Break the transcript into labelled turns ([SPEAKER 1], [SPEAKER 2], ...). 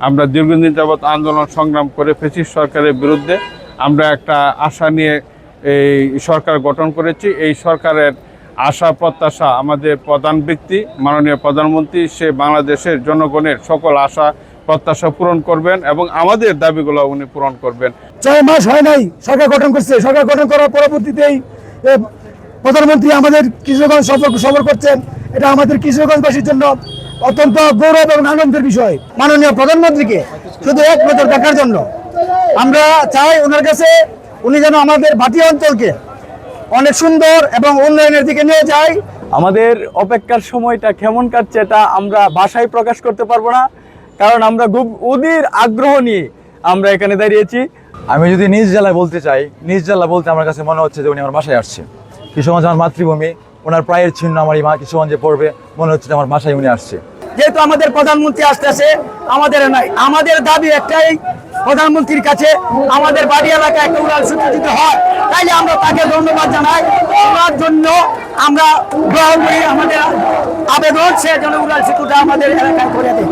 [SPEAKER 1] আমরা দীর্ঘদিন যাবৎ আন্দোলন সংগ্রাম করে ফ্যাসিস্ট সরকারের বিরুদ্ধে আমরা একটা আশা নিয়ে এই সরকার গঠন করেছি। এই সরকারের আশা প্রত্যাশা আমাদের প্রধান ব্যক্তি মাননীয় প্রধানমন্ত্রী, সে বাংলাদেশের জনগণের সকল আশা প্রত্যাশা পূরণ করবেন এবং আমাদের দাবিগুলো উনি পূরণ করবেন।
[SPEAKER 2] 6 মাস হয় নাই সরকার গঠন করছে। সরকার গঠন করার পরবর্তীতেই প্রধানমন্ত্রী আমাদের কিশোরগঞ্জ সফর করছেন। এটা আমাদের কিশোরগঞ্জবাসীর জন্য অত্যন্ত গৌরব এবং আনন্দের বিষয়। মাননীয় প্রধানমন্ত্রীকে শুধু এক নজর দেখার জন্য আমরা চাই ওনার কাছে, উনি যেন আমাদের ভাটিয়া অঞ্চলকে অনেক সুন্দর এবং উন্নয়নের দিকে নিয়ে যায়।
[SPEAKER 3] আমাদের অপেক্ষার সময়টা কেমন কাটছে এটা আমরা ভাষায় প্রকাশ করতে পারবো না, কারণ আমরা খুব অধীর আগ্রহ নিয়ে আমরা এখানে দাঁড়িয়েছি।
[SPEAKER 4] আমি যদি নিজ জেলায় বলতে চাই, নিজ জেলা বলতে আমার কাছে মনে হচ্ছে যে উনি আমার বাসায় আসছে। কিশোরগঞ্জ আমার মাতৃভূমি, ওনার প্রায়ের চিহ্ন আমার এই কিশোরগঞ্জে পড়বে, মনে হচ্ছে যে আমার বাসায় উনি আসছে।
[SPEAKER 2] যেহেতু আমাদের প্রধানমন্ত্রী আসতেছে, আমাদের দাবি একটাই, প্রধানমন্ত্রীর কাছে আমাদের বাড়ি এলাকায় একটা উড়াল সেতু দিতে হয়। তাইলে আমরা তাকে ধন্যবাদ জানাই। ওনার জন্য আমরা গ্রহণ করি আমাদের আবেদন, সে যেন উড়াল সেতুটা আমাদের এলাকায় করে দেয়।